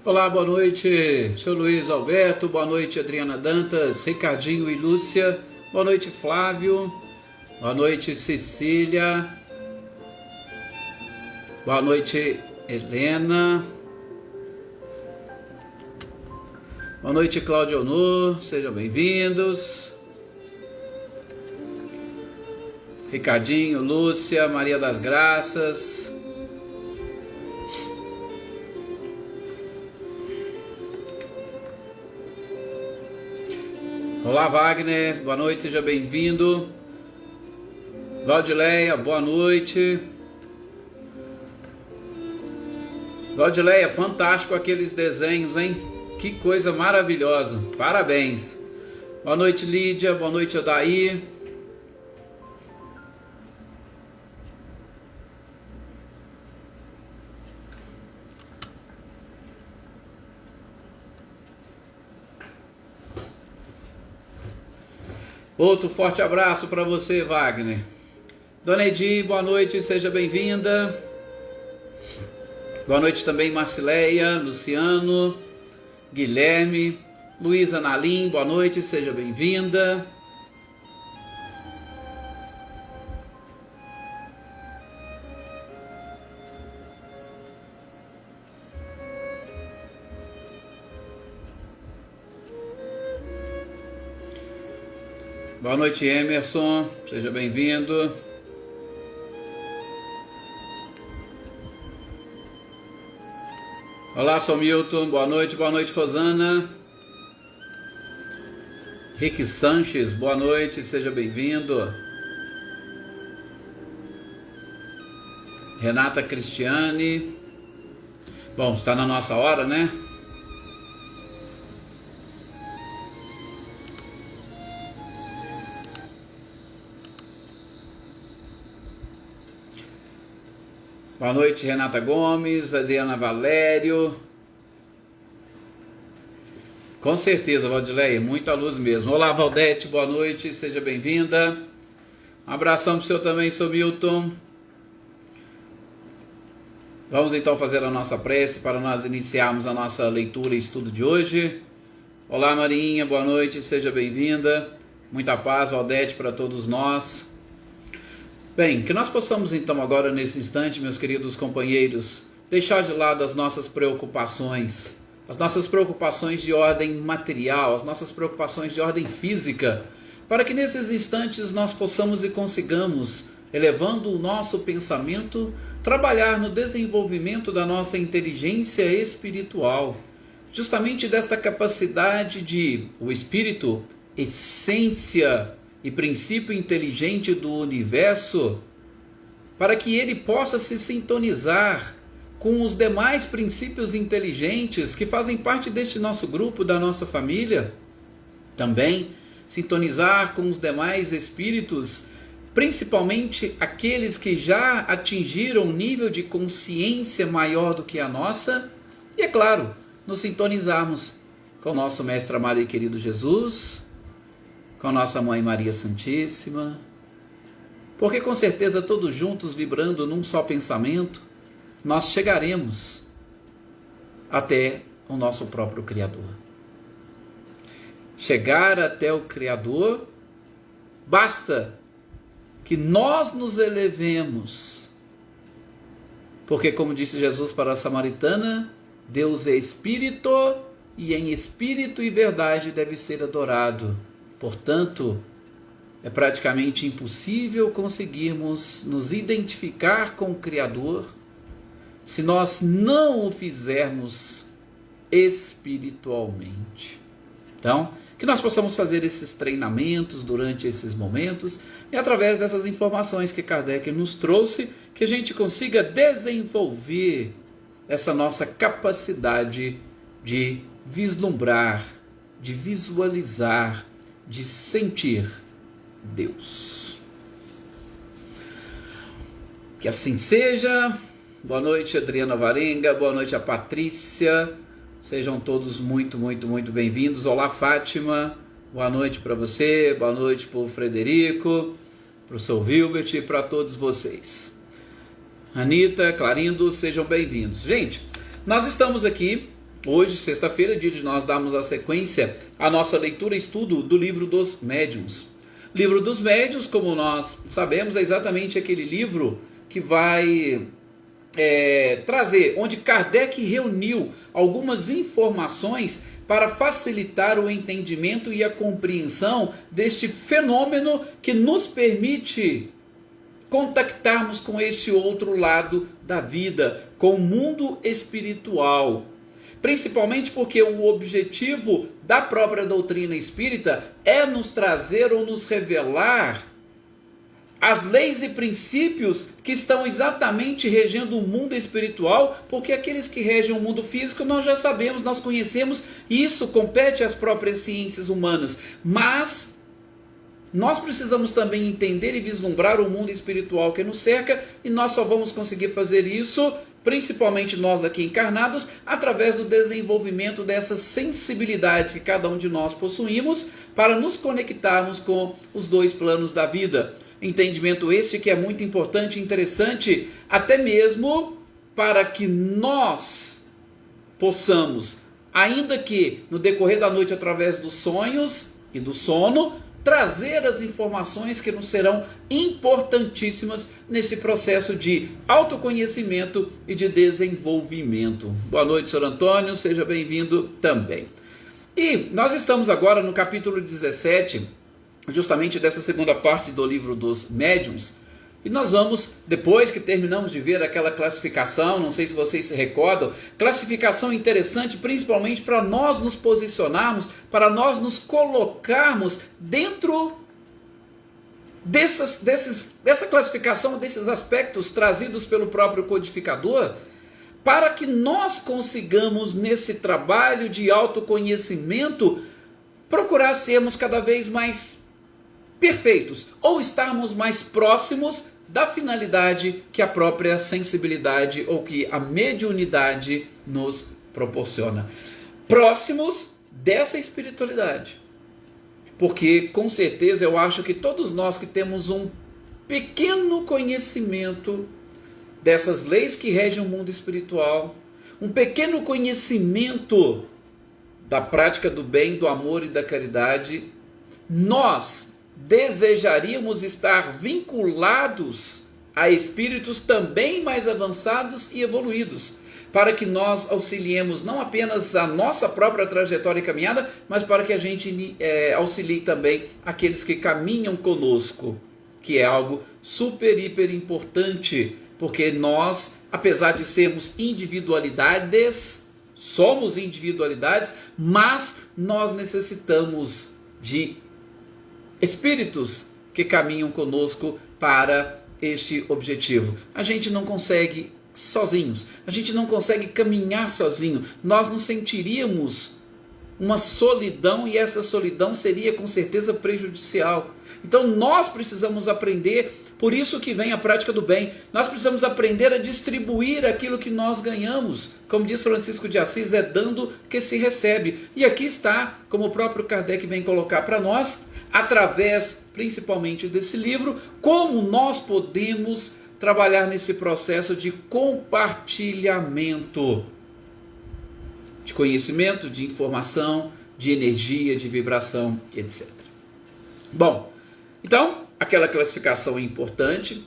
Olá, boa noite, seu Luiz Alberto, boa noite, Adriana Dantas, Ricardinho e Lúcia, boa noite, Flávio, boa noite, Cecília, boa noite, Helena, boa noite, Cláudio Honor, sejam bem-vindos, Ricardinho, Lúcia, Maria das Graças. Olá, Wagner, boa noite, seja bem-vindo. Valdileia, boa noite. Valdileia, fantástico aqueles desenhos, hein? Que coisa maravilhosa, parabéns. Boa noite, Lídia, boa noite, Odaí. Outro forte abraço para você, Wagner. Dona Edi, boa noite, seja bem-vinda. Boa noite também, Marcileia, Luciano, Guilherme, Luísa Nalim, boa noite, seja bem-vinda. Boa noite, Emerson, seja bem-vindo. Olá, sou Milton, boa noite, Rosana. Rick Sanches, boa noite, seja bem-vindo. Renata Cristiane. Bom, está na nossa hora, né? Boa noite, Renata Gomes, Adriana Valério. Com certeza, Valdileia, muita luz mesmo. Olá, Valdete, boa noite, seja bem-vinda. Um abração para o senhor também, sou Milton. Vamos então fazer a nossa prece para nós iniciarmos a nossa leitura e estudo de hoje. Olá, Marinha, boa noite, seja bem-vinda. Muita paz, Valdete, para todos nós. Bem, que nós possamos então agora nesse instante, meus queridos companheiros, deixar de lado as nossas preocupações de ordem material, as nossas preocupações de ordem física, para que nesses instantes nós possamos e consigamos, elevando o nosso pensamento, trabalhar no desenvolvimento da nossa inteligência espiritual, justamente desta capacidade de o espírito, essência e princípio inteligente do universo, para que ele possa se sintonizar com os demais princípios inteligentes que fazem parte deste nosso grupo, da nossa família, também sintonizar com os demais espíritos, principalmente aqueles que já atingiram um nível de consciência maior do que a nossa, e é claro, nos sintonizarmos com o nosso mestre amado e querido Jesus, com a nossa Mãe Maria Santíssima, porque com certeza todos juntos vibrando num só pensamento, nós chegaremos até o nosso próprio Criador. Chegar até o Criador, basta que nós nos elevemos, porque como disse Jesus para a samaritana, Deus é Espírito e em Espírito e verdade deve ser adorado. Portanto, é praticamente impossível conseguirmos nos identificar com o Criador se nós não o fizermos espiritualmente. Então, que nós possamos fazer esses treinamentos durante esses momentos e através dessas informações que Kardec nos trouxe, que a gente consiga desenvolver essa nossa capacidade de vislumbrar, de visualizar, de sentir Deus. Que assim seja. Boa noite, Adriana Varenga, boa noite a Patrícia, sejam todos muito bem-vindos. Olá, Fátima, boa noite para você, boa noite para o Frederico, para o seu Wilbert e para todos vocês. Anitta, Clarindo, sejam bem-vindos. Gente, nós estamos aqui Hoje, sexta-feira, dia de nós darmos a sequência à nossa leitura e estudo do livro dos Médiuns. Livro dos Médiuns, como nós sabemos, é exatamente aquele livro que vai trazer, onde Kardec reuniu algumas informações para facilitar o entendimento e a compreensão deste fenômeno que nos permite contactarmos com este outro lado da vida, com o mundo espiritual. Principalmente porque o objetivo da própria doutrina espírita é nos trazer ou nos revelar as leis e princípios que estão exatamente regendo o mundo espiritual, porque aqueles que regem o mundo físico nós já sabemos, nós conhecemos, e isso compete às próprias ciências humanas. Mas nós precisamos também entender e vislumbrar o mundo espiritual que nos cerca, e nós só vamos conseguir fazer isso, principalmente nós aqui encarnados, através do desenvolvimento dessas sensibilidades que cada um de nós possuímos, para nos conectarmos com os dois planos da vida. Entendimento este que é muito importante e interessante, até mesmo para que nós possamos, ainda que no decorrer da noite, através dos sonhos e do sono, trazer as informações que nos serão importantíssimas nesse processo de autoconhecimento e de desenvolvimento. Boa noite, Sr. Antônio, seja bem-vindo também. E nós estamos agora no capítulo 17, justamente dessa segunda parte do livro dos Médiuns, e nós vamos, depois que terminamos de ver aquela classificação, não sei se vocês se recordam, classificação interessante principalmente para nós nos posicionarmos, para nós nos colocarmos dentro dessa classificação, desses aspectos trazidos pelo próprio codificador, para que nós consigamos, nesse trabalho de autoconhecimento, procurar sermos cada vez mais perfeitos, ou estarmos mais próximos da finalidade que a própria sensibilidade ou que a mediunidade nos proporciona. Próximos dessa espiritualidade. Porque, com certeza, eu acho que todos nós que temos um pequeno conhecimento dessas leis que regem o mundo espiritual, um pequeno conhecimento da prática do bem, do amor e da caridade, nós desejaríamos estar vinculados a espíritos também mais avançados e evoluídos, para que nós auxiliemos não apenas a nossa própria trajetória e caminhada, mas para que a gente auxilie também aqueles que caminham conosco, que é algo super, hiper importante, porque nós, apesar de sermos individualidades, somos individualidades, mas nós necessitamos de espíritos que caminham conosco para este objetivo. A gente não consegue sozinhos, a gente não consegue caminhar sozinho, nós nos sentiríamos uma solidão e essa solidão seria com certeza prejudicial. Então nós precisamos aprender, por isso que vem a prática do bem, nós precisamos aprender a distribuir aquilo que nós ganhamos. Como diz Francisco de Assis, é dando que se recebe. E aqui está, como o próprio Kardec vem colocar para nós, através principalmente desse livro, como nós podemos trabalhar nesse processo de compartilhamento de conhecimento, de informação, de energia, de vibração, etc. Bom, então, aquela classificação é importante.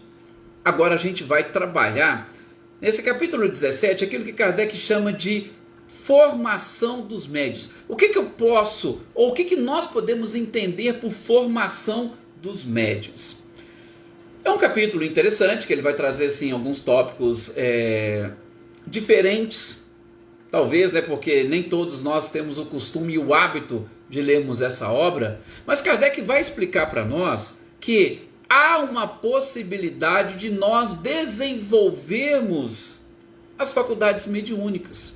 Agora a gente vai trabalhar, nesse capítulo 17, aquilo que Kardec chama de formação dos médiuns. O que eu posso, ou o que nós podemos entender por formação dos médiuns? É um capítulo interessante, que ele vai trazer assim, alguns tópicos diferentes, talvez, porque nem todos nós temos o costume e o hábito de lermos essa obra, mas Kardec vai explicar para nós que há uma possibilidade de nós desenvolvermos as faculdades mediúnicas.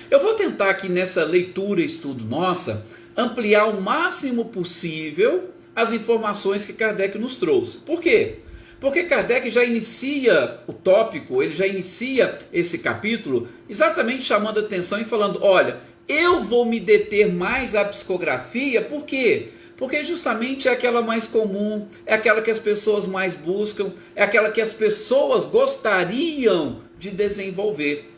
Eu vou tentar aqui nessa leitura e estudo nossa, ampliar o máximo possível as informações que Kardec nos trouxe. Por quê? Porque Kardec já inicia o tópico, ele já inicia esse capítulo exatamente chamando a atenção e falando, olha, eu vou me deter mais à psicografia, por quê? Porque justamente é aquela mais comum, é aquela que as pessoas mais buscam, é aquela que as pessoas gostariam de desenvolver.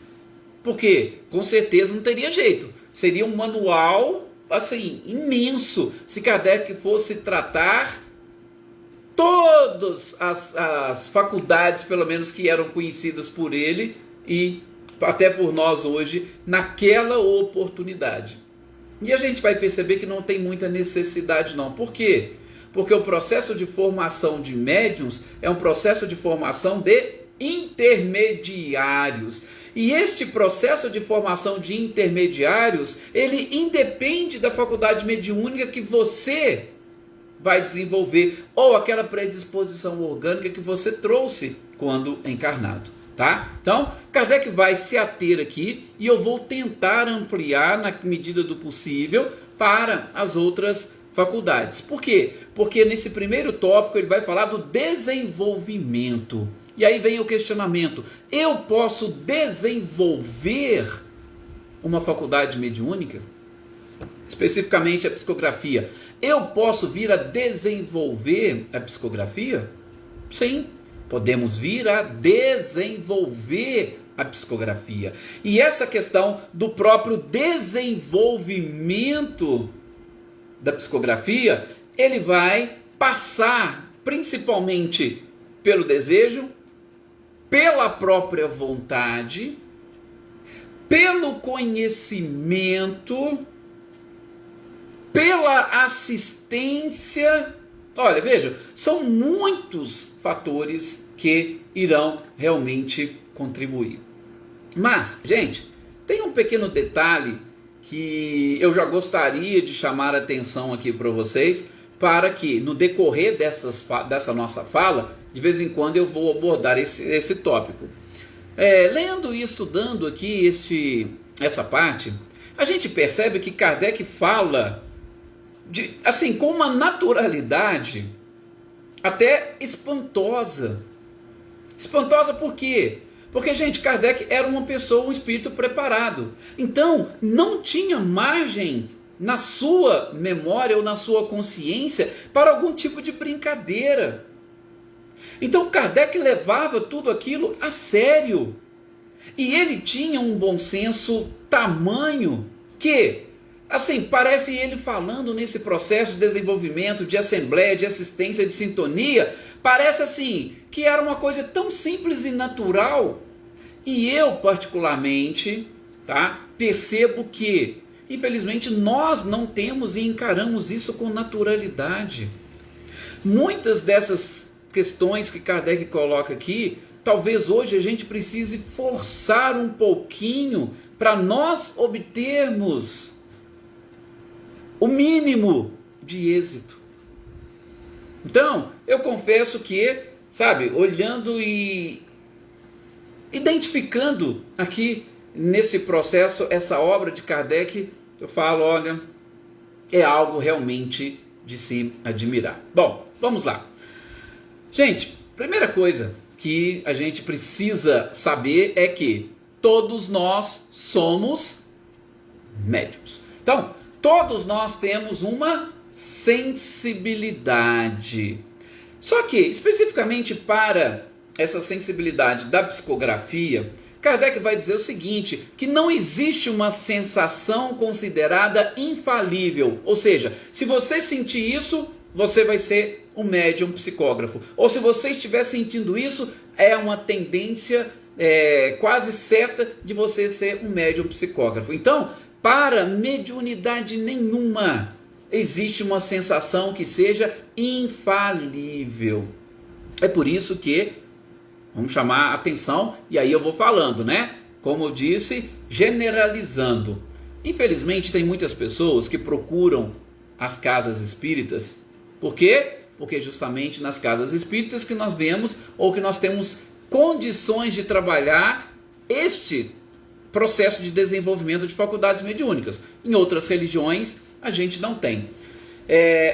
Porque com certeza não teria jeito. Seria um manual assim imenso se Kardec fosse tratar todas as faculdades, pelo menos que eram conhecidas por ele e até por nós hoje, naquela oportunidade. E a gente vai perceber que não tem muita necessidade não. Por quê? Porque o processo de formação de médiuns é um processo de formação de intermediários. E este processo de formação de intermediários, ele independe da faculdade mediúnica que você vai desenvolver, ou aquela predisposição orgânica que você trouxe quando encarnado, tá? Então, Kardec vai se ater aqui e eu vou tentar ampliar na medida do possível para as outras faculdades. Por quê? Porque nesse primeiro tópico ele vai falar do desenvolvimento. E aí vem o questionamento: eu posso desenvolver uma faculdade mediúnica? Especificamente a psicografia. Eu posso vir a desenvolver a psicografia? Sim, podemos vir a desenvolver a psicografia. E essa questão do próprio desenvolvimento da psicografia, ele vai passar principalmente pelo desejo, pela própria vontade, pelo conhecimento, pela assistência. Olha, veja, são muitos fatores que irão realmente contribuir. Mas, gente, tem um pequeno detalhe que eu já gostaria de chamar a atenção aqui para vocês, para que no decorrer dessa nossa fala, de vez em quando eu vou abordar esse tópico. Lendo e estudando aqui essa parte, a gente percebe que Kardec fala assim, com uma naturalidade até espantosa. Espantosa por quê? Porque, gente, Kardec era uma pessoa, um espírito preparado. Então, não tinha margem na sua memória ou na sua consciência para algum tipo de brincadeira. Então, Kardec levava tudo aquilo a sério. E ele tinha um bom senso tamanho que, assim, parece ele falando nesse processo de desenvolvimento, de assembleia, de assistência, de sintonia, parece assim, que era uma coisa tão simples e natural. E eu, particularmente, percebo que, infelizmente, nós não temos e encaramos isso com naturalidade. Muitas dessas questões que Kardec coloca aqui, talvez hoje a gente precise forçar um pouquinho para nós obtermos o mínimo de êxito. Então, eu confesso que, olhando e identificando aqui nesse processo, essa obra de Kardec, eu falo, olha, é algo realmente de se admirar. Bom, vamos lá. Gente, primeira coisa que a gente precisa saber é que todos nós somos médiuns. Então, todos nós temos uma sensibilidade. Só que, especificamente para essa sensibilidade da psicografia, Kardec vai dizer o seguinte, que não existe uma sensação considerada infalível. Ou seja, se você sentir isso, você vai ser um médium psicógrafo. Ou se você estiver sentindo isso, é uma tendência quase certa de você ser um médium psicógrafo. Então, para mediunidade nenhuma existe uma sensação que seja infalível. É por isso que vamos chamar a atenção, e aí eu vou falando, como eu disse, generalizando. Infelizmente tem muitas pessoas que procuram as casas espíritas. Por quê? Porque justamente nas casas espíritas que nós vemos, ou que nós temos condições de trabalhar este processo de desenvolvimento de faculdades mediúnicas. Em outras religiões a gente não tem.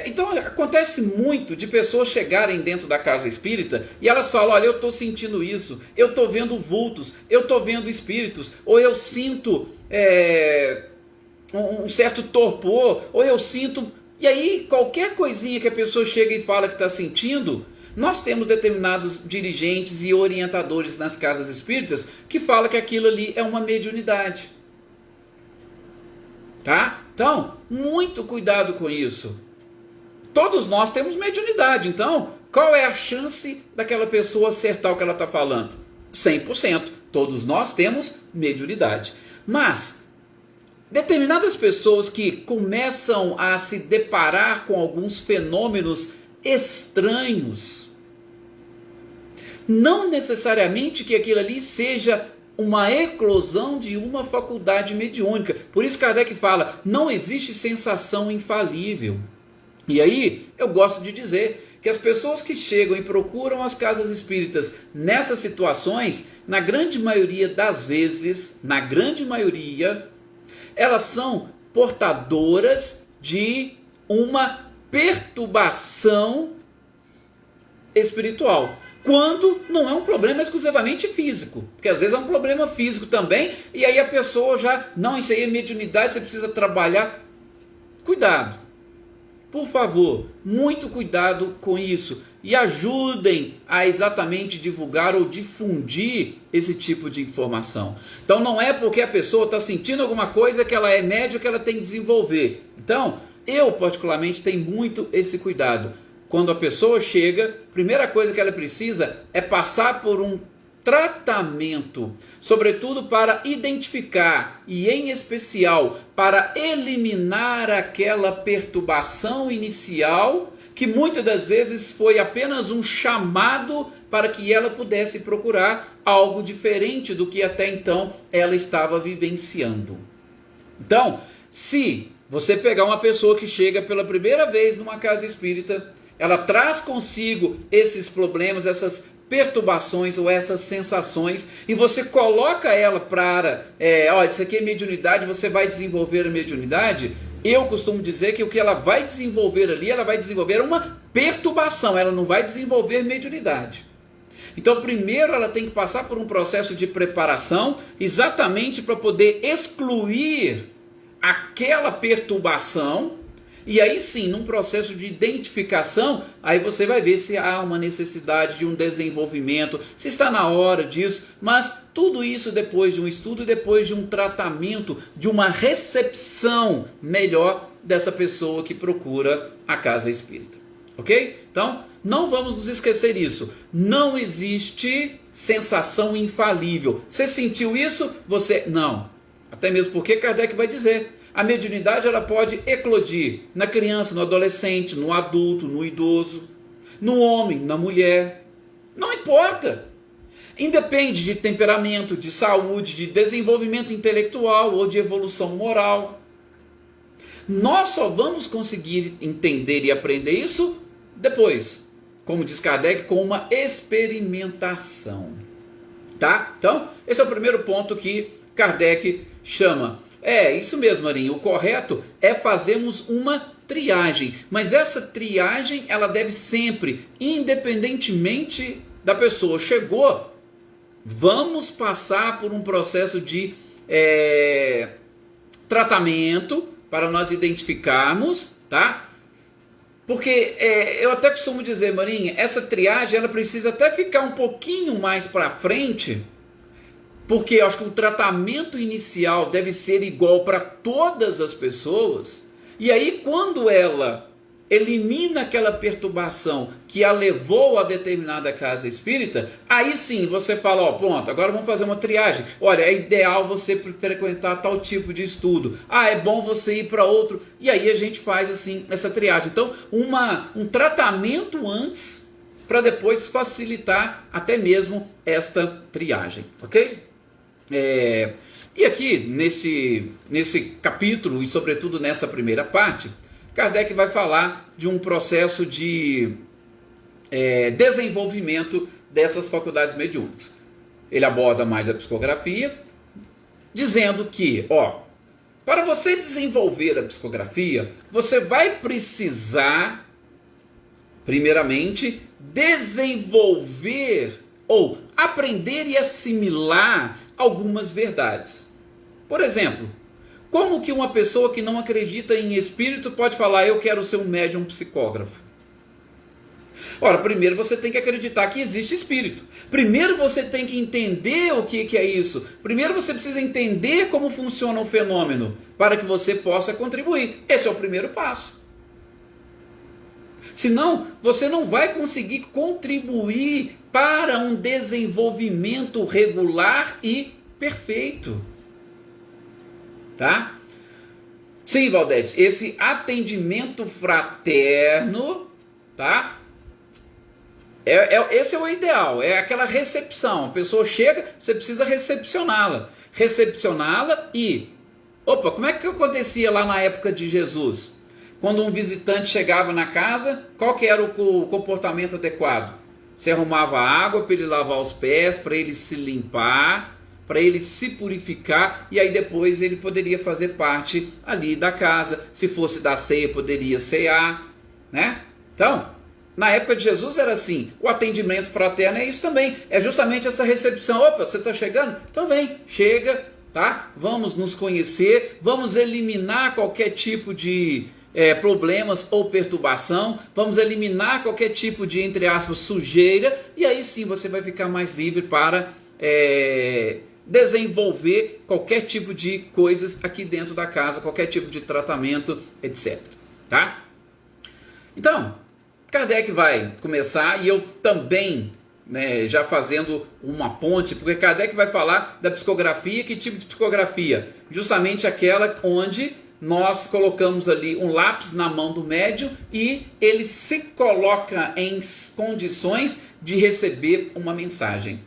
Então acontece muito de pessoas chegarem dentro da casa espírita e elas falam, olha, eu estou sentindo isso, eu estou vendo vultos, eu estou vendo espíritos, ou eu sinto um certo torpor, ou eu sinto... E aí qualquer coisinha que a pessoa chega e fala que está sentindo, nós temos determinados dirigentes e orientadores nas casas espíritas que falam que aquilo ali é uma mediunidade. Tá? Então, muito cuidado com isso. Todos nós temos mediunidade, então qual é a chance daquela pessoa acertar o que ela está falando? 100%. Todos nós temos mediunidade. Mas determinadas pessoas que começam a se deparar com alguns fenômenos estranhos, não necessariamente que aquilo ali seja uma eclosão de uma faculdade mediúnica. Por isso Kardec fala, não existe sensação infalível. E aí eu gosto de dizer que as pessoas que chegam e procuram as casas espíritas nessas situações, na grande maioria das vezes, elas são portadoras de uma perturbação espiritual. Quando não é um problema exclusivamente físico, porque às vezes é um problema físico também, e aí a pessoa já, não, isso aí é mediunidade, você precisa trabalhar. Cuidado, por favor, muito cuidado com isso, e ajudem a exatamente divulgar ou difundir esse tipo de informação. Então não é porque a pessoa está sentindo alguma coisa que ela é médium que ela tem que desenvolver. Então, eu particularmente tenho muito esse cuidado. Quando a pessoa chega, a primeira coisa que ela precisa é passar por um tratamento, sobretudo para identificar e, em especial, para eliminar aquela perturbação inicial que muitas das vezes foi apenas um chamado para que ela pudesse procurar algo diferente do que até então ela estava vivenciando. Então, se você pegar uma pessoa que chega pela primeira vez numa casa espírita, ela traz consigo esses problemas, essas perturbações ou essas sensações, e você coloca ela para, olha, isso aqui é mediunidade, você vai desenvolver a mediunidade. Eu costumo dizer que o que ela vai desenvolver ali, ela vai desenvolver uma perturbação, ela não vai desenvolver mediunidade. Então, primeiro ela tem que passar por um processo de preparação, exatamente para poder excluir aquela perturbação. E aí sim, num processo de identificação, aí você vai ver se há uma necessidade de um desenvolvimento, se está na hora disso, mas tudo isso depois de um estudo, depois de um tratamento, de uma recepção melhor dessa pessoa que procura a casa espírita. Ok? Então, não vamos nos esquecer disso. Não existe sensação infalível. Você sentiu isso? Você... Não. Até mesmo porque Kardec vai dizer... A mediunidade ela pode eclodir na criança, no adolescente, no adulto, no idoso, no homem, na mulher. Não importa. Independe de temperamento, de saúde, de desenvolvimento intelectual ou de evolução moral. Nós só vamos conseguir entender e aprender isso depois, como diz Kardec, com uma experimentação. Tá? Então, esse é o primeiro ponto que Kardec chama. Isso mesmo, Marinho. O correto é fazermos uma triagem. Mas essa triagem, ela deve sempre, independentemente da pessoa. Chegou, vamos passar por um processo de tratamento para nós identificarmos, tá? Porque eu até costumo dizer, Marinha, essa triagem, ela precisa até ficar um pouquinho mais para frente, porque eu acho que o tratamento inicial deve ser igual para todas as pessoas, e aí quando ela elimina aquela perturbação que a levou a determinada casa espírita, aí sim você fala, pronto, agora vamos fazer uma triagem. Olha, é ideal você frequentar tal tipo de estudo. É bom você ir para outro. E aí a gente faz assim essa triagem. Então, um tratamento antes, para depois facilitar até mesmo esta triagem, ok? E aqui, nesse capítulo, e sobretudo nessa primeira parte, Kardec vai falar de um processo de desenvolvimento dessas faculdades mediúnicas. Ele aborda mais a psicografia, dizendo que, para você desenvolver a psicografia, você vai precisar, primeiramente, desenvolver ou aprender e assimilar algumas verdades. Por exemplo, como que uma pessoa que não acredita em espírito pode falar, eu quero ser um médium psicógrafo? Ora, primeiro você tem que acreditar que existe espírito. Primeiro você tem que entender o que é isso. Primeiro você precisa entender como funciona o fenômeno para que você possa contribuir. Esse é o primeiro passo. Senão, você não vai conseguir contribuir para um desenvolvimento regular e perfeito. Tá? Sim, Valdete, esse atendimento fraterno, tá? Esse é o ideal, é aquela recepção. A pessoa chega, você precisa recepcioná-la. Recepcioná-la e... Opa, como é que acontecia lá na época de Jesus? Quando um visitante chegava na casa, qual que era o comportamento adequado? Você arrumava água para ele lavar os pés, para ele se limpar, para ele se purificar, e aí depois ele poderia fazer parte ali da casa. Se fosse da ceia, poderia cear, né? Então, na época de Jesus era assim. O atendimento fraterno é isso também. É justamente essa recepção. Opa, você está chegando? Então vem, chega, tá? Vamos nos conhecer, vamos eliminar qualquer tipo de problemas ou perturbação, vamos eliminar qualquer tipo de, entre aspas, sujeira, e aí sim você vai ficar mais livre para desenvolver qualquer tipo de coisas aqui dentro da casa, qualquer tipo de tratamento, etc. Tá? Então, Kardec vai começar, e eu também, já fazendo uma ponte, porque Kardec vai falar da psicografia. Que tipo de psicografia? Justamente aquela onde nós colocamos ali um lápis na mão do médium e ele se coloca em condições de receber uma mensagem.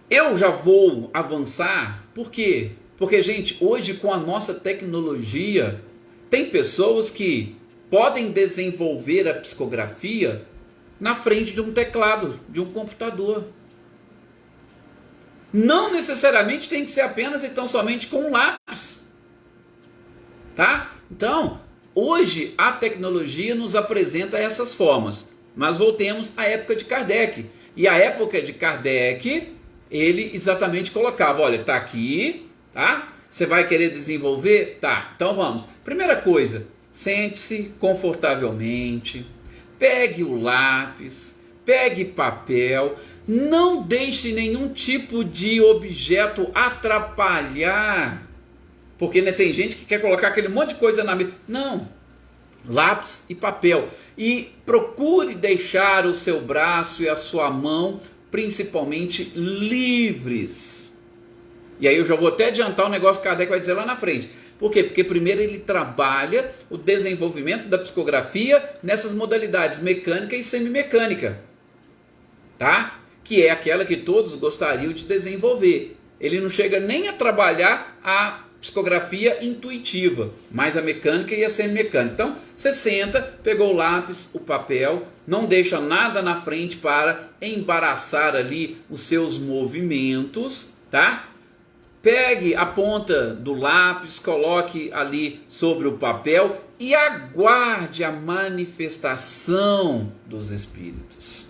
Eu já vou avançar, por quê? Porque, gente, hoje com a nossa tecnologia, tem pessoas que podem desenvolver a psicografia na frente de um teclado, de um computador. Não necessariamente tem que ser apenas e tão somente com um lápis. Tá? Então, hoje a tecnologia nos apresenta essas formas. Mas voltemos à época de Kardec. E a época de Kardec, ele exatamente colocava, olha, tá aqui, tá? Você vai querer desenvolver? Tá, então vamos. Primeira coisa, sente-se confortavelmente, pegue o lápis, pegue papel, não deixe nenhum tipo de objeto atrapalhar. Porque tem gente que quer colocar aquele monte de coisa na mesa. Não, lápis e papel. E procure deixar o seu braço e a sua mão principalmente livres. E aí eu já vou até adiantar o negócio que Kardec vai dizer lá na frente. Por quê? Porque primeiro ele trabalha o desenvolvimento da psicografia nessas modalidades mecânica e semimecânica. Tá? Que é aquela que todos gostariam de desenvolver. Ele não chega nem a trabalhar a psicografia intuitiva, mas a mecânica e a semimecânica. Então, você senta, pegou o lápis, o papel, não deixa nada na frente para embaraçar ali os seus movimentos, tá? Pegue a ponta do lápis, coloque ali sobre o papel e aguarde a manifestação dos espíritos.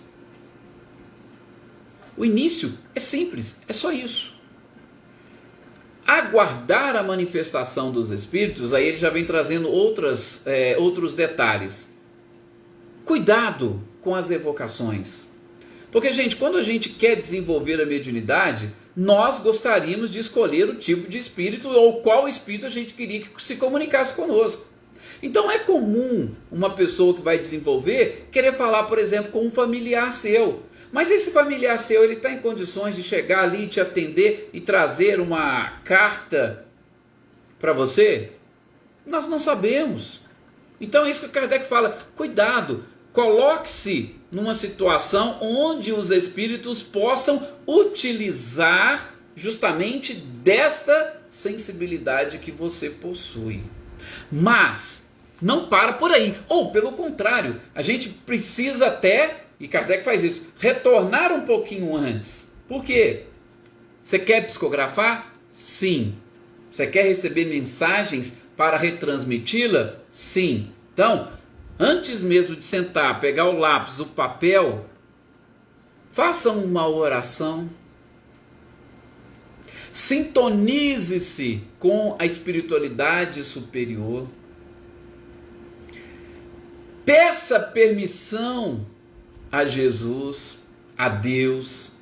O início é simples, é só isso. Aguardar a manifestação dos espíritos, aí ele já vem trazendo outros detalhes. Cuidado com as evocações. Porque, gente, quando a gente quer desenvolver a mediunidade, nós gostaríamos de escolher o tipo de espírito ou qual espírito a gente queria que se comunicasse conosco. Então é comum uma pessoa que vai desenvolver querer falar, por exemplo, com um familiar seu. Mas esse familiar seu, ele está em condições de chegar ali, te atender e trazer uma carta para você? Nós não sabemos. Então é isso que Kardec fala, cuidado, coloque-se numa situação onde os espíritos possam utilizar justamente desta sensibilidade que você possui. Mas não para por aí, ou pelo contrário, a gente precisa até... E Kardec faz isso, retornar um pouquinho antes. Por quê? Você quer psicografar? Sim. Você quer receber mensagens para retransmiti-la? Sim. Então, antes mesmo de sentar, pegar o lápis, o papel, faça uma oração. Sintonize-se com a espiritualidade superior. Peça permissão a Jesus, a Deus.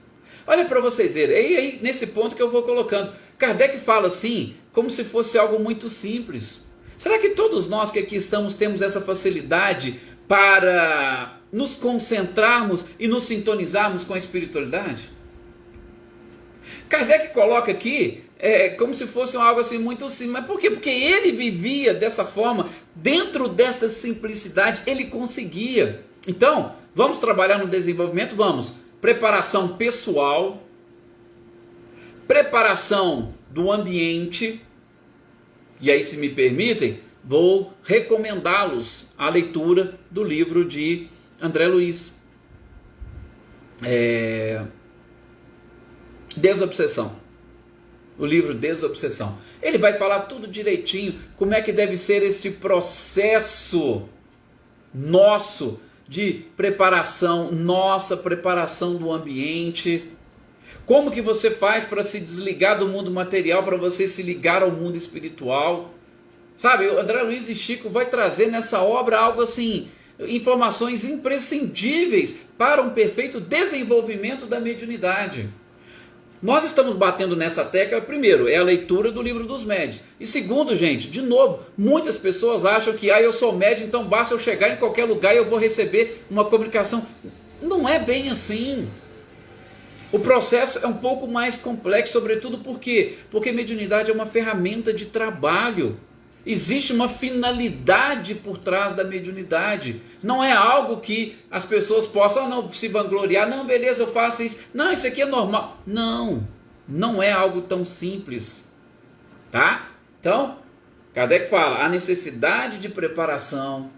Olha para vocês verem, é aí nesse ponto que eu vou colocando. Kardec fala assim, como se fosse algo muito simples. Será que todos nós que aqui estamos temos essa facilidade para nos concentrarmos e nos sintonizarmos com a espiritualidade? Kardec coloca aqui como se fosse algo assim muito simples. Mas por quê? Porque ele vivia dessa forma, dentro desta simplicidade, ele conseguia. Então, vamos trabalhar no desenvolvimento? Vamos. Preparação pessoal, preparação do ambiente, e aí, se me permitem, vou recomendá-los a leitura do livro de André Luiz, Desobsessão. O livro Desobsessão. Ele vai falar tudo direitinho, como é que deve ser este processo nosso de preparação, nossa preparação do ambiente. Como que você faz para se desligar do mundo material, para você se ligar ao mundo espiritual? Sabe, o André Luiz e Chico vai trazer nessa obra algo assim, informações imprescindíveis para um perfeito desenvolvimento da mediunidade. Nós estamos batendo nessa tecla, primeiro, é a leitura do Livro dos Médiuns. E segundo, gente, de novo, muitas pessoas acham que eu sou médium, então basta eu chegar em qualquer lugar e eu vou receber uma comunicação. Não é bem assim. O processo é um pouco mais complexo, sobretudo por quê? Porque mediunidade é uma ferramenta de trabalho. Existe uma finalidade por trás da mediunidade. Não é algo que as pessoas possam se vangloriar. Não, beleza, eu faço isso. Não, isso aqui é normal. Não, não é algo tão simples. Tá? Então, Kardec fala, a necessidade de preparação,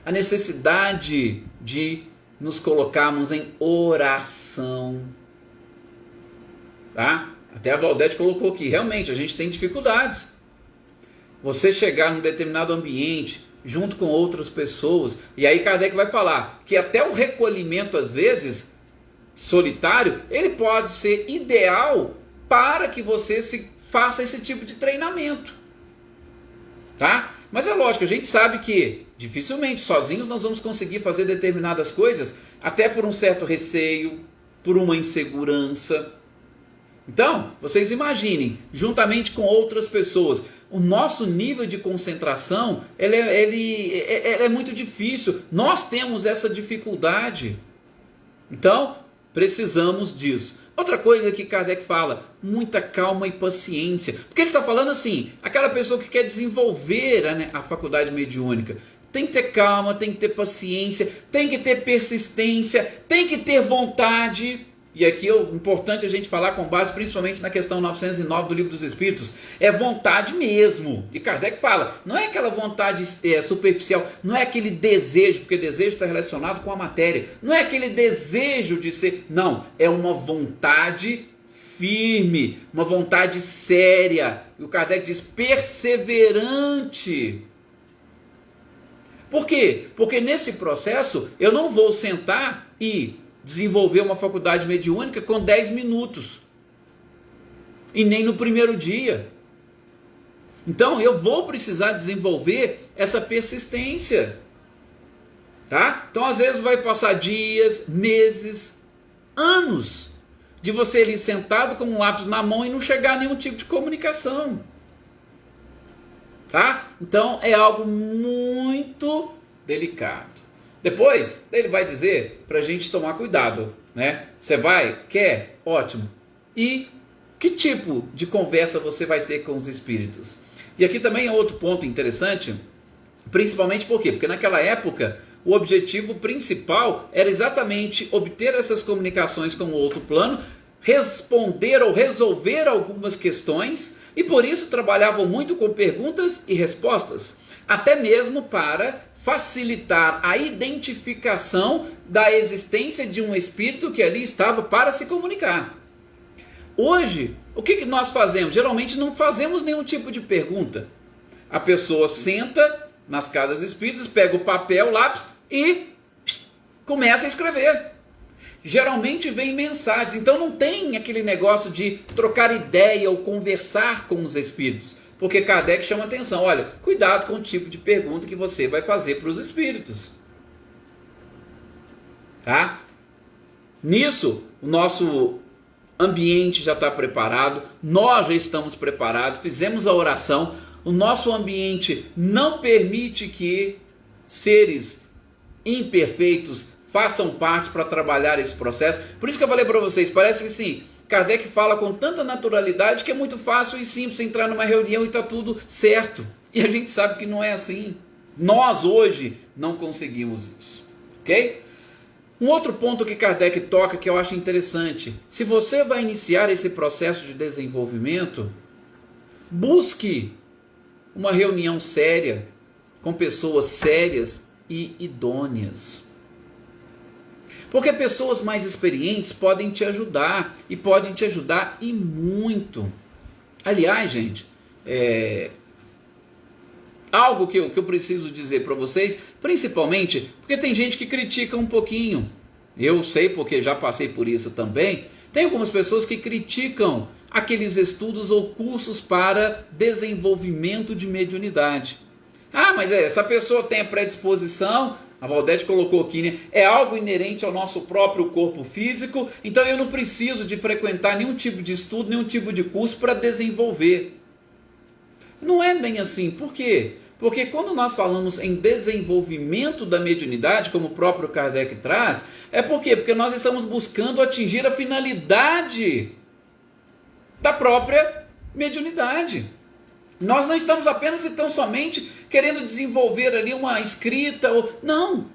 a necessidade de nos colocarmos em oração. Tá? Até a Valdete colocou aqui, realmente, a gente tem dificuldades. Você chegar num determinado ambiente, junto com outras pessoas, e aí Kardec vai falar que até o recolhimento, às vezes, solitário, ele pode ser ideal para que você faça esse tipo de treinamento. Tá? Mas é lógico, a gente sabe que dificilmente sozinhos nós vamos conseguir fazer determinadas coisas, até por um certo receio, por uma insegurança. Então, vocês imaginem, juntamente com outras pessoas, o nosso nível de concentração ele é muito difícil. Nós temos essa dificuldade. Então, precisamos disso. Outra coisa que Kardec fala, muita calma e paciência. Porque ele está falando assim, aquela pessoa que quer desenvolver a faculdade mediúnica, tem que ter calma, tem que ter paciência, tem que ter persistência, tem que ter vontade. E aqui é importante a gente falar com base principalmente na questão 909 do Livro dos Espíritos, é vontade mesmo. E Kardec fala, não é aquela vontade superficial, não é aquele desejo, porque desejo está relacionado com a matéria, não é aquele desejo de ser, não, é uma vontade firme, uma vontade séria. E o Kardec diz perseverante. Por quê? Porque nesse processo eu não vou sentar e desenvolver uma faculdade mediúnica com 10 minutos. E nem no primeiro dia. Então eu vou precisar desenvolver essa persistência. Tá? Então às vezes vai passar dias, meses, anos de você ali sentado com um lápis na mão e não chegar a nenhum tipo de comunicação. Tá? Então é algo muito delicado. Depois, ele vai dizer para a gente tomar cuidado, né? Você vai? Quer? Ótimo. E que tipo de conversa você vai ter com os espíritos? E aqui também é outro ponto interessante, principalmente por quê? Porque naquela época, o objetivo principal era exatamente obter essas comunicações com o outro plano, responder ou resolver algumas questões, e por isso trabalhavam muito com perguntas e respostas, até mesmo para facilitar a identificação da existência de um espírito que ali estava para se comunicar. Hoje, o que nós fazemos? Geralmente não fazemos nenhum tipo de pergunta. A pessoa senta nas casas espíritas, pega o papel, o lápis e começa a escrever. Geralmente vem mensagens, então não tem aquele negócio de trocar ideia ou conversar com os espíritos. Porque Kardec chama atenção, olha, cuidado com o tipo de pergunta que você vai fazer para os espíritos. Tá? Nisso, o nosso ambiente já está preparado, nós já estamos preparados, fizemos a oração, o nosso ambiente não permite que seres imperfeitos façam parte para trabalhar esse processo. Por isso que eu falei para vocês, parece que sim, Kardec fala com tanta naturalidade que é muito fácil e simples entrar numa reunião e está tudo certo. E a gente sabe que não é assim. Nós hoje não conseguimos isso, ok? Um outro ponto que Kardec toca que eu acho interessante. Se você vai iniciar esse processo de desenvolvimento, busque uma reunião séria, com pessoas sérias e idôneas. Porque pessoas mais experientes podem te ajudar, e podem te ajudar e muito. Aliás, gente, algo que eu preciso dizer para vocês, principalmente porque tem gente que critica um pouquinho. Eu sei porque já passei por isso também. Tem algumas pessoas que criticam aqueles estudos ou cursos para desenvolvimento de mediunidade. Ah, mas essa pessoa tem a predisposição, a Valdete colocou aqui, né? É algo inerente ao nosso próprio corpo físico, então eu não preciso de frequentar nenhum tipo de estudo, nenhum tipo de curso para desenvolver. Não é bem assim. Por quê? Porque quando nós falamos em desenvolvimento da mediunidade, como o próprio Kardec traz, é por quê? Porque nós estamos buscando atingir a finalidade da própria mediunidade. Nós não estamos apenas e tão somente querendo desenvolver ali uma escrita, não.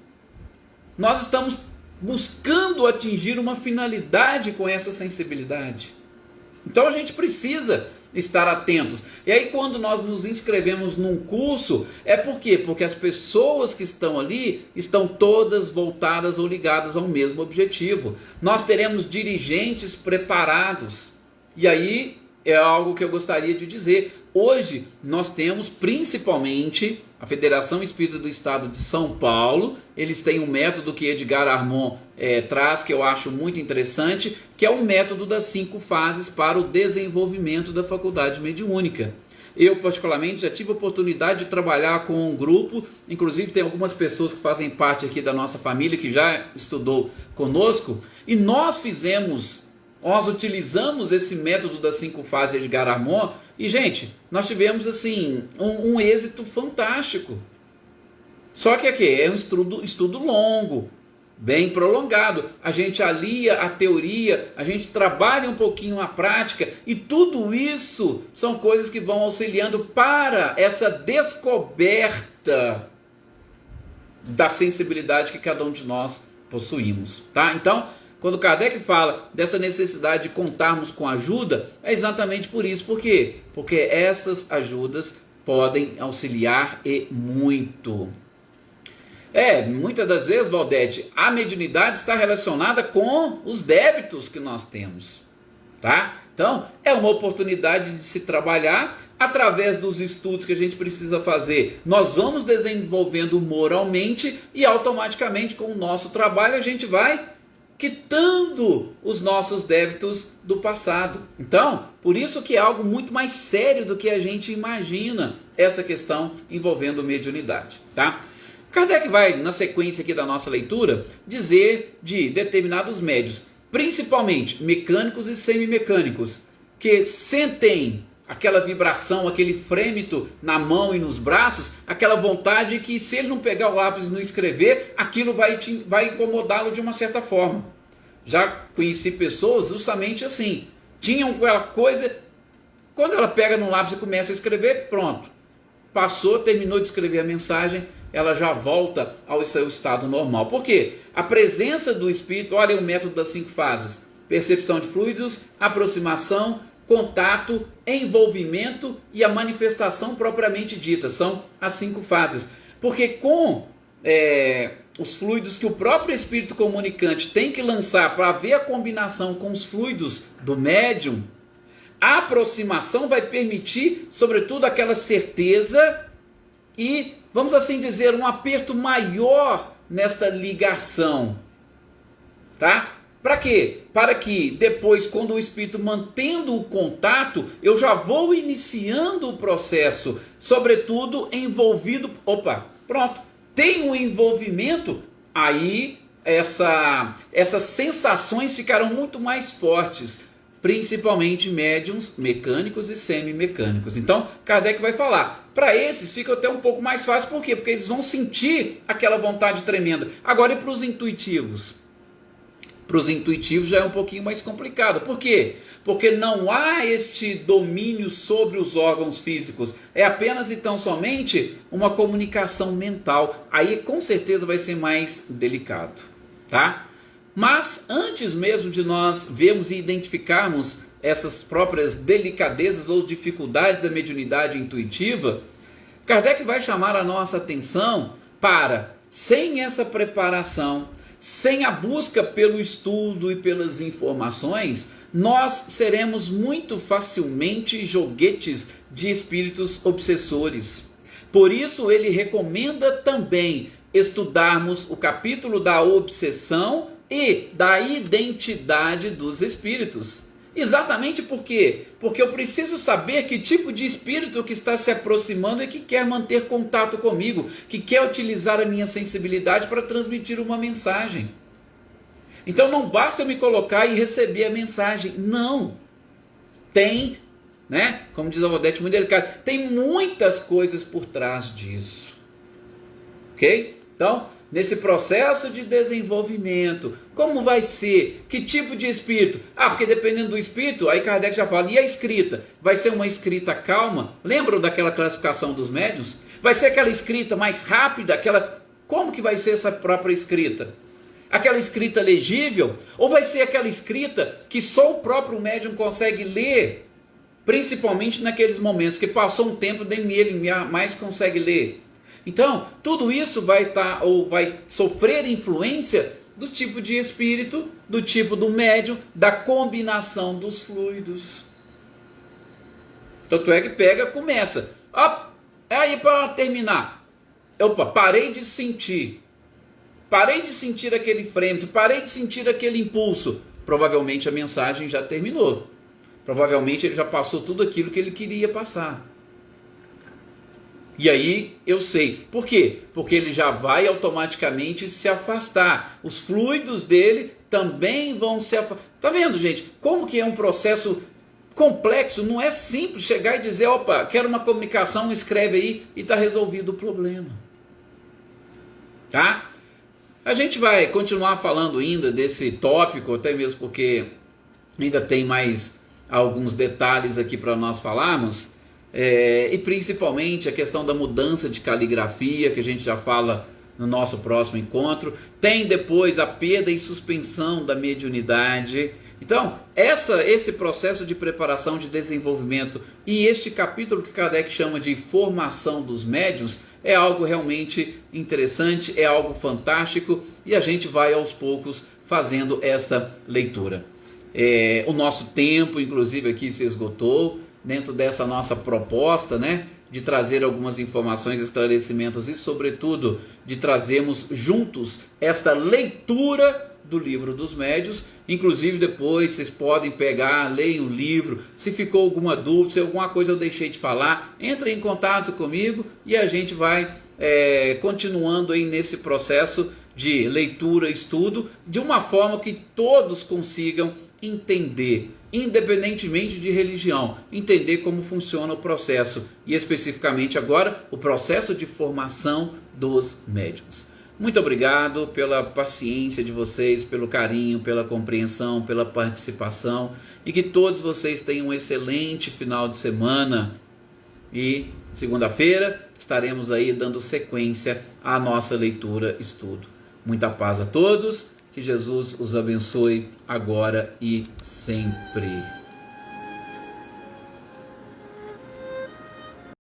Nós estamos buscando atingir uma finalidade com essa sensibilidade. Então a gente precisa estar atentos. E aí quando nós nos inscrevemos num curso, é por quê? Porque as pessoas que estão ali estão todas voltadas ou ligadas ao mesmo objetivo. Nós teremos dirigentes preparados. E aí é algo que eu gostaria de dizer. Hoje nós temos principalmente a Federação Espírita do Estado de São Paulo. Eles têm um método que Edgar Armon traz, que eu acho muito interessante, que é o método das 5 fases para o desenvolvimento da faculdade mediúnica. Eu, particularmente, já tive a oportunidade de trabalhar com um grupo, inclusive tem algumas pessoas que fazem parte aqui da nossa família, que já estudou conosco, e nós utilizamos esse método das 5 fases de Edgar Armon, e, gente, nós tivemos, assim, um êxito fantástico. Só que aqui é um estudo longo, bem prolongado. A gente alia a teoria, a gente trabalha um pouquinho a prática, e tudo isso são coisas que vão auxiliando para essa descoberta da sensibilidade que cada um de nós possuímos, tá? Então, quando Kardec fala dessa necessidade de contarmos com ajuda, é exatamente por isso. Por quê? Porque essas ajudas podem auxiliar e muito. Muitas das vezes, Valdete, a mediunidade está relacionada com os débitos que nós temos, tá? Então, é uma oportunidade de se trabalhar através dos estudos que a gente precisa fazer. Nós vamos desenvolvendo moralmente e automaticamente com o nosso trabalho a gente vai quitando os nossos débitos do passado. Então, por isso que é algo muito mais sério do que a gente imagina essa questão envolvendo mediunidade, tá? Kardec vai, na sequência aqui da nossa leitura, dizer de determinados médios, principalmente mecânicos e semimecânicos, que sentem aquela vibração, aquele frêmito na mão e nos braços, aquela vontade que se ele não pegar o lápis e não escrever, aquilo vai incomodá-lo de uma certa forma. Já conheci pessoas justamente assim, tinham aquela coisa, quando ela pega no lápis e começa a escrever, pronto, passou, terminou de escrever a mensagem, ela já volta ao seu estado normal. Por quê? A presença do Espírito, olha o método das 5 fases, percepção de fluidos, aproximação, contato, envolvimento e a manifestação propriamente dita. São as 5 fases. Porque com os fluidos que o próprio espírito comunicante tem que lançar para ver a combinação com os fluidos do médium, a aproximação vai permitir, sobretudo, aquela certeza e, vamos assim dizer, um aperto maior nesta ligação. Tá? Para quê? Para que depois, quando o espírito mantendo o contato, eu já vou iniciando o processo, sobretudo envolvido. Opa, pronto. Tem um envolvimento, aí essas sensações ficarão muito mais fortes, principalmente médiums mecânicos e semi-mecânicos. Então, Kardec vai falar, para esses fica até um pouco mais fácil, por quê? Porque eles vão sentir aquela vontade tremenda. Agora, e para os intuitivos? Para os intuitivos já é um pouquinho mais complicado. Por quê? Porque não há este domínio sobre os órgãos físicos. É apenas e tão somente uma comunicação mental. Aí com certeza vai ser mais delicado, tá? Mas antes mesmo de nós vermos e identificarmos essas próprias delicadezas ou dificuldades da mediunidade intuitiva, Kardec vai chamar a nossa atenção para, sem essa preparação, sem a busca pelo estudo e pelas informações, nós seremos muito facilmente joguetes de espíritos obsessores. Por isso ele recomenda também estudarmos o capítulo da obsessão e da identidade dos espíritos. Exatamente por quê? Porque eu preciso saber que tipo de espírito que está se aproximando e que quer manter contato comigo, que quer utilizar a minha sensibilidade para transmitir uma mensagem. Então não basta eu me colocar e receber a mensagem. Não. Tem, né? Como diz a Odete, muito delicado. Tem muitas coisas por trás disso. Ok? Então, nesse processo de desenvolvimento, como vai ser? Que tipo de espírito? Porque dependendo do espírito, aí Kardec já fala, e a escrita? Vai ser uma escrita calma? Lembram daquela classificação dos médiuns? Vai ser aquela escrita mais rápida? Como que vai ser essa própria escrita? Aquela escrita legível? Ou vai ser aquela escrita que só o próprio médium consegue ler? Principalmente naqueles momentos que passou um tempo, nem ele mais consegue ler. Então, tudo isso vai sofrer influência do tipo de espírito, do tipo do médium, da combinação dos fluidos. Tanto é que começa. Aí para terminar, parei de sentir aquele frêmito, parei de sentir aquele impulso. Provavelmente a mensagem já terminou. Provavelmente ele já passou tudo aquilo que ele queria passar. E aí eu sei. Por quê? Porque ele já vai automaticamente se afastar. Os fluidos dele também vão se afastar. Tá vendo, gente? Como que é um processo complexo? Não é simples chegar e dizer, quero uma comunicação, escreve aí e está resolvido o problema. Tá? A gente vai continuar falando ainda desse tópico, até mesmo porque ainda tem mais alguns detalhes aqui para nós falarmos. E principalmente a questão da mudança de caligrafia, que a gente já fala no nosso próximo encontro. Tem depois a perda e suspensão da mediunidade. Então, esse processo de preparação, de desenvolvimento e este capítulo que Kardec chama de formação dos médiuns é algo realmente interessante, é algo fantástico, e a gente vai aos poucos fazendo esta leitura. O nosso tempo, inclusive, aqui se esgotou. Dentro dessa nossa proposta, né, de trazer algumas informações, esclarecimentos e, sobretudo, de trazermos juntos esta leitura do Livro dos Médiuns. Inclusive, depois vocês podem pegar, leiam o livro. Se ficou alguma dúvida, se alguma coisa eu deixei de falar, entre em contato comigo e a gente vai continuando aí nesse processo de leitura e estudo, de uma forma que todos consigam entender, independentemente de religião, entender como funciona o processo, e especificamente agora o processo de formação dos médiuns. Muito obrigado pela paciência de vocês, pelo carinho, pela compreensão, pela participação, e que todos vocês tenham um excelente final de semana. E segunda-feira estaremos aí dando sequência à nossa leitura e estudo. Muita paz a todos. Que Jesus os abençoe agora e sempre.